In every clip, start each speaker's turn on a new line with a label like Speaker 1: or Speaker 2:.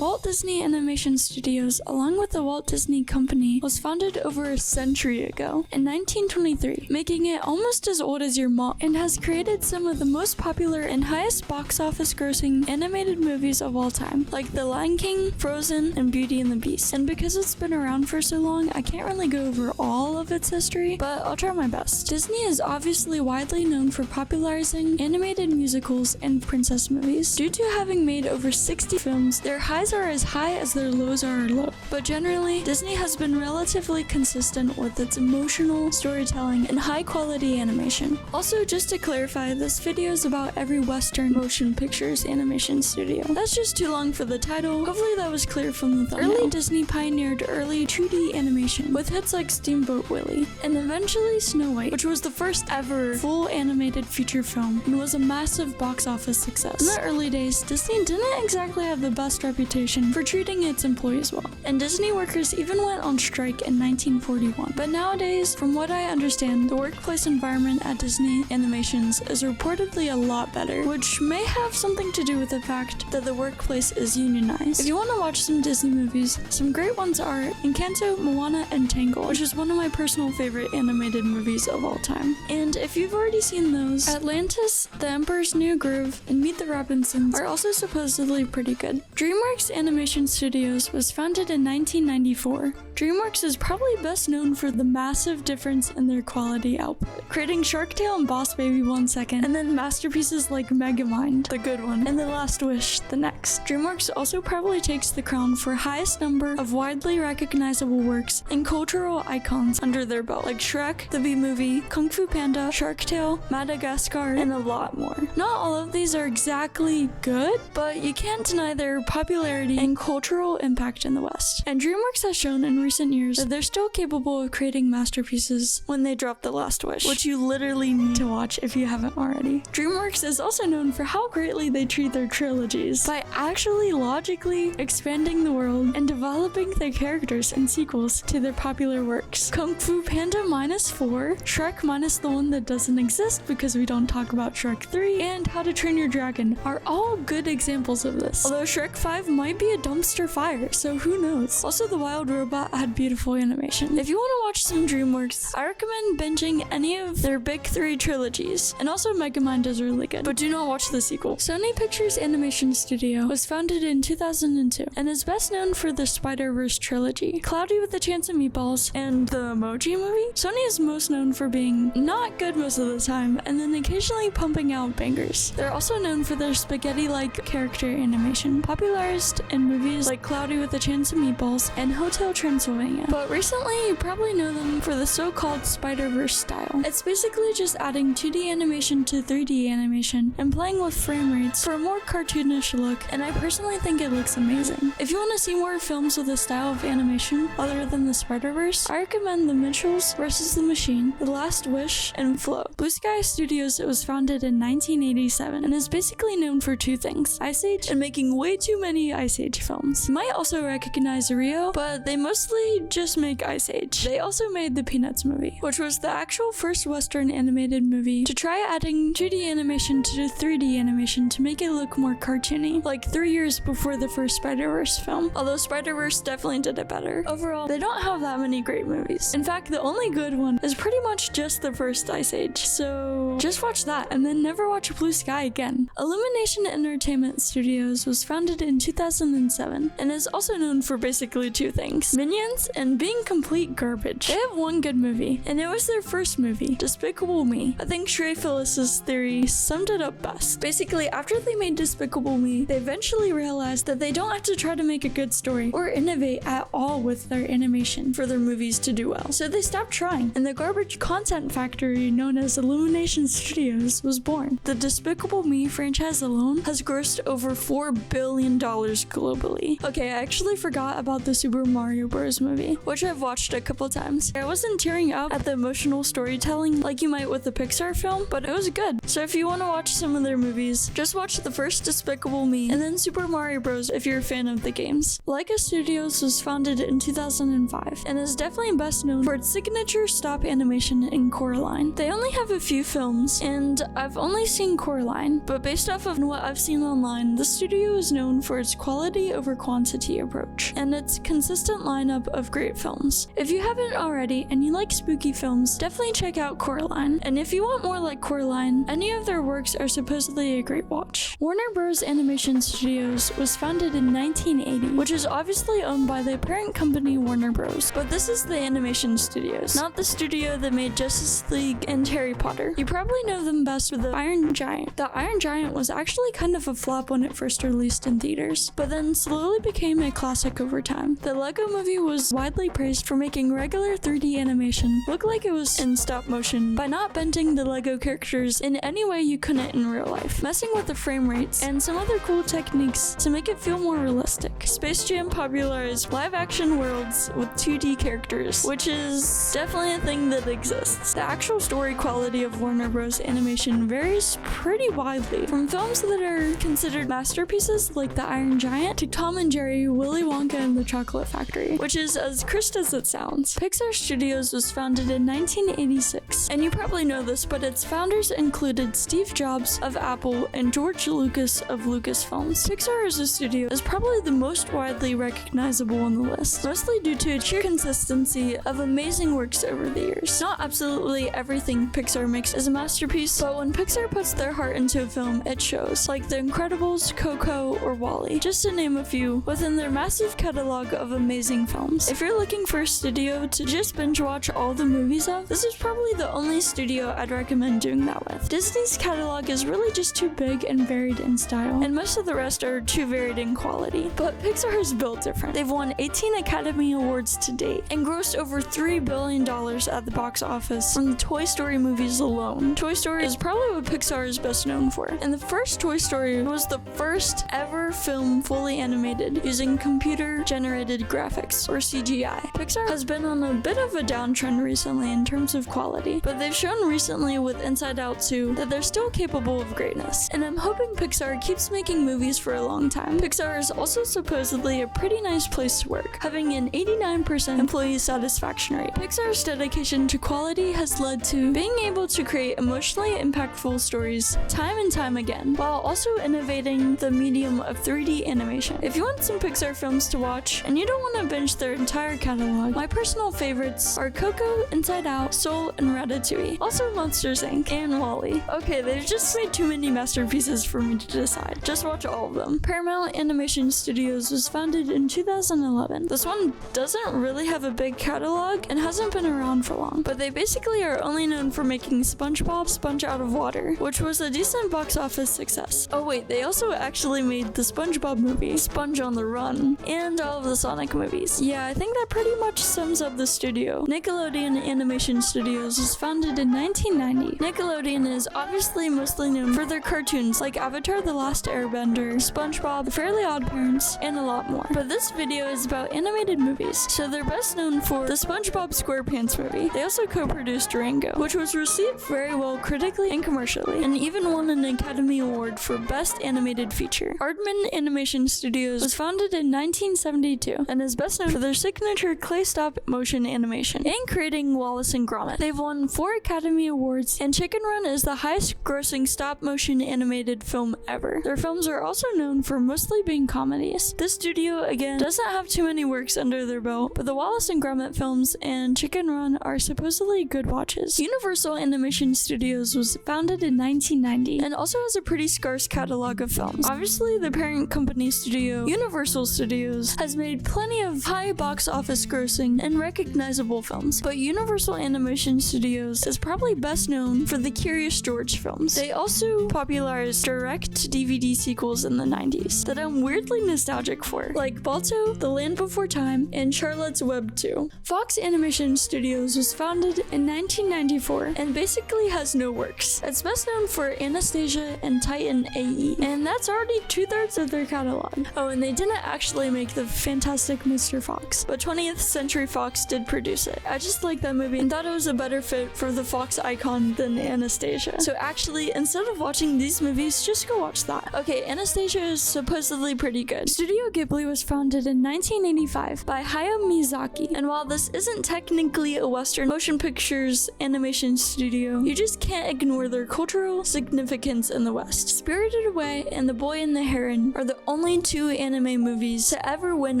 Speaker 1: Walt Disney Animation Studios, along with the Walt Disney Company, was founded over a century ago in 1923, making it almost as old as your mom, and has created some of the most popular and highest box office grossing animated movies of all time, like The Lion King, Frozen, and Beauty and the Beast. And because it's been around for so long, I can't really go over all of its history, but I'll try my best. Disney is obviously widely known for popularizing animated musicals and princess movies. Due to having made over 60 films, their highs are as high as their lows are low. But generally, Disney has been relatively consistent with its emotional storytelling and high quality animation. Also, just to clarify, this video is about every Western motion pictures animation studio. That's just too long for the title. Hopefully that was clear from the thumbnail. Early Disney pioneered early 2D animation with hits like Steamboat Willie and eventually Snow White, which was the first ever full animated feature film and was a massive box office success. In the early days, Disney didn't exactly have the best reputation for treating its employees well, and Disney workers even went on strike in 1941. But nowadays, from what I understand, the workplace environment at Disney Animations is reportedly a lot better, which may have something to do with the fact that the workplace is unionized. If you want to watch some Disney movies, some great ones are Encanto, Moana, and Tangled, which is one of my personal favorite animated movies of all time. And if you've already seen those, Atlantis, The Emperor's New Groove, and Meet the Robinsons are also supposedly pretty good. DreamWorks Animation Studios was founded in 1994. DreamWorks is probably best known for the massive difference in their quality output, creating Shark Tale and Boss Baby one second, and then masterpieces like Megamind, the good one, and The Last Wish, the next. DreamWorks also probably takes the crown for highest number of widely recognizable works and cultural icons under their belt, like Shrek, the B-Movie, Kung Fu Panda, Shark Tale, Madagascar, and a lot more. Not all of these are exactly good, but you can't deny their popularity and cultural impact in the West. And DreamWorks has shown in recent years that they're still capable of creating masterpieces when they drop The Last Wish, which you literally need to watch if you haven't already. DreamWorks is also known for how greatly they treat their trilogies by actually logically expanding the world and developing their characters and sequels to their popular works. Kung Fu Panda -4, Shrek minus the one that doesn't exist because we don't talk about Shrek 3, and How to Train Your Dragon are all good examples of this. Although Shrek 5 might be a dumpster fire, so who knows. Also, The Wild Robot had beautiful animation. If you want to watch some DreamWorks, I recommend binging any of their big 3 trilogies, and also Megamind is really good, but do not watch the sequel. Sony Pictures Animation Studio was founded in 2002 and is best known for the Spider-Verse trilogy, Cloudy with a Chance of Meatballs, and the Emoji Movie. Sony is most known for being not good most of the time and then occasionally pumping out bangers. They're also known for their spaghetti-like character animation, popularized in movies like Cloudy with a Chance of Meatballs and Hotel Transylvania. But recently, you probably know them for the so-called Spider-Verse style. It's basically just adding 2D animation to 3D animation and playing with frame rates for a more cartoonish look, and I personally think it looks amazing. If you want to see more films with a style of animation other than the Spider-Verse, I recommend The Mitchells vs. the Machine, The Last Wish, and Flow. Blue Sky Studios was founded in 1987 and is basically known for 2 things: Ice Age and making way too many Ice Age films. You might also recognize Rio, but they mostly just make Ice Age. They also made the Peanuts movie, which was the actual first Western animated movie to try adding 2D animation to 3D animation to make it look more cartoony, like 3 years before the first Spider-Verse film, although Spider-Verse definitely did it better. Overall, they don't have that many great movies. In fact, the only good one is pretty much just the first Ice Age, so just watch that and then never watch Blue Sky again. Illumination Entertainment Studios was founded in 2007 and is also known for basically 2 things: Minions and being complete garbage. They have one good movie, and it was their first movie, Despicable Me. I think Shrey Phyllis's theory summed it up best. Basically, after they made Despicable Me, they eventually realized that they don't have to try to make a good story or innovate at all with their animation for their movies to do well. So they stopped trying, and the garbage content factory known as Illumination Studios was born. The Despicable Me franchise alone has grossed over $4 billion globally. Okay, I actually forgot about the Super Mario Bros. Movie, which I've watched a couple times. I wasn't tearing up at the emotional storytelling like you might with the Pixar film, but it was good. So if you want to watch some of their movies, just watch the first Despicable Me and then Super Mario Bros. If you're a fan of the games. Laika Studios was founded in 2005 and is definitely best known for its signature stop animation in Coraline. They only have a few films, and I've only seen Coraline, but based off of what I've seen online, the studio is known for its quality quality over quantity approach, and its consistent lineup of great films. If you haven't already and you like spooky films, definitely check out Coraline, and if you want more like Coraline, any of their works are supposedly a great watch. Warner Bros. Animation Studios was founded in 1980, which is obviously owned by the parent company Warner Bros., but this is the Animation Studios, not the studio that made Justice League and Harry Potter. You probably know them best for the Iron Giant. The Iron Giant was actually kind of a flop when it first released in theaters, but then slowly became a classic over time. The Lego movie was widely praised for making regular 3D animation look like it was in stop motion by not bending the Lego characters in any way you couldn't in real life, messing with the frame rates, and some other cool techniques to make it feel more realistic. Space Jam popularized live-action worlds with 2D characters, which is definitely a thing that exists. The actual story quality of Warner Bros. Animation varies pretty widely, from films that are considered masterpieces like The Iron Giant to Tom and Jerry, Willy Wonka and the Chocolate Factory, which is as cursed as it sounds. Pixar Studios was founded in 1986, and you probably know this, but its founders included Steve Jobs of Apple and George Lucas of Lucasfilms. Pixar as a studio is probably the most widely recognizable on the list, mostly due to its sheer consistency of amazing works over the years. Not absolutely everything Pixar makes is a masterpiece, but when Pixar puts their heart into a film, it shows, like The Incredibles, Coco, or WALL-E, just to name a few, within their massive catalog of amazing films. If you're looking for a studio to just binge watch all the movies of, this is probably the only studio I'd recommend doing that with. Disney's catalog is really just too big and varied in style, and most of the rest are too varied in quality. But Pixar is built different. They've won 18 Academy Awards to date, and grossed over $3 billion at the box office from the Toy Story movies alone. Toy Story is probably what Pixar is best known for, and the first Toy Story was the first ever film fully animated using computer-generated graphics, or CGI. Pixar has been on a bit of a downtrend recently in terms of quality, but they've shown recently with Inside Out 2 that they're still capable of greatness, and I'm hoping Pixar keeps making movies for a long time. Pixar is also supposedly a pretty nice place to work, having an 89% employee satisfaction rate. Pixar's dedication to quality has led to being able to create emotionally impactful stories time and time again, while also innovating the medium of 3D animation. If you want some Pixar films to watch, and you don't want to binge their entire catalog, my personal favorites are Coco, Inside Out, Soul, and Ratatouille. Also Monsters Inc. and WALL-E. Okay, they've just made too many masterpieces for me to decide. Just watch all of them. Paramount Animation Studios was founded in 2011. This one doesn't really have a big catalog and hasn't been around for long, but they basically are only known for making SpongeBob Sponge Out of Water, which was a decent box office success. Oh wait, they also actually made the SpongeBob movie, Sponge on the Run, and all of the Sonic movies. Yeah, I think that pretty much sums up the studio. Nickelodeon Animation Studios was founded in 1990. Nickelodeon is obviously mostly known for their cartoons like Avatar: The Last Airbender, SpongeBob, The Fairly OddParents, and a lot more. But this video is about animated movies, so they're best known for the SpongeBob SquarePants movie. They also co-produced Rango, which was received very well critically and commercially, and even won an Academy Award for Best Animated Feature. Aardman Animation Studios was founded in 1972 and is best known for their signature clay stop motion animation and creating Wallace and Gromit. They've won 4 Academy Awards, and Chicken Run is the highest grossing stop motion animated film ever. Their films are also known for mostly being comedies. This studio, again, doesn't have too many works under their belt, but the Wallace and Gromit films and Chicken Run are supposedly good watches. Universal Animation Studios was founded in 1990 and also has a pretty scarce catalog of films. Obviously, the parent company studio, Universal Studios, has made plenty of high box office grossing and recognizable films, but Universal Animation Studios is probably best known for the Curious George films. They also popularized direct-to-DVD sequels in the 90s that I'm weirdly nostalgic for, like Balto, The Land Before Time, and Charlotte's Web 2. Fox Animation Studios was founded in 1994 and basically has no works. It's best known for Anastasia and Titan AE, and that's already 2/3 of their catalog. Oh, and they didn't actually make the Fantastic Mr. Fox, but 20th Century Fox did produce it. I just like that movie and thought it was a better fit for the Fox icon than Anastasia. So actually, instead of watching these movies, just go watch that. Okay, Anastasia is supposedly pretty good. Studio Ghibli was founded in 1985 by Hayao Miyazaki, and while this isn't technically a Western motion pictures animation studio, you just can't ignore their cultural significance in the West. Spirited Away and The Boy and the Heron are the only only 2 anime movies to ever win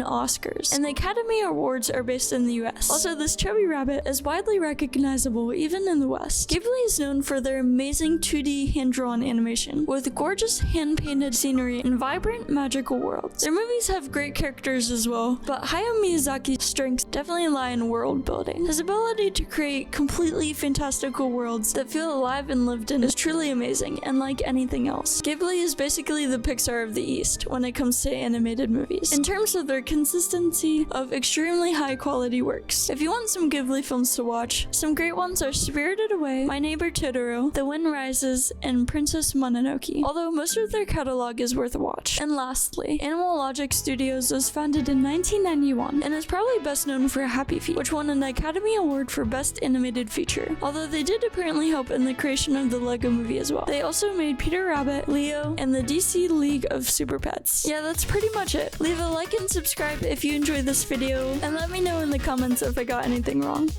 Speaker 1: Oscars, and the Academy Awards are based in the US. Also, this chubby rabbit is widely recognizable even in the West. Ghibli is known for their amazing 2D hand-drawn animation, with gorgeous hand-painted scenery and vibrant, magical worlds. Their movies have great characters as well, but Hayao Miyazaki's strengths definitely lie in world building. His ability to create completely fantastical worlds that feel alive and lived in is truly amazing, and like anything else, Ghibli is basically the Pixar of the East when it comes to animated movies, in terms of their consistency of extremely high quality works. If you want some Ghibli films to watch, some great ones are Spirited Away, My Neighbor Totoro, The Wind Rises, and Princess Mononoke, although most of their catalog is worth a watch. And lastly, Animal Logic Studios was founded in 1991 and is probably best known for Happy Feet, which won an Academy Award for Best Animated Feature, although they did apparently help in the creation of the Lego Movie as well. They also made Peter Rabbit, Leo, and the DC League of Super Pets. Yeah, that's pretty much it. Leave a like and subscribe if you enjoyed this video, and let me know in the comments if I got anything wrong.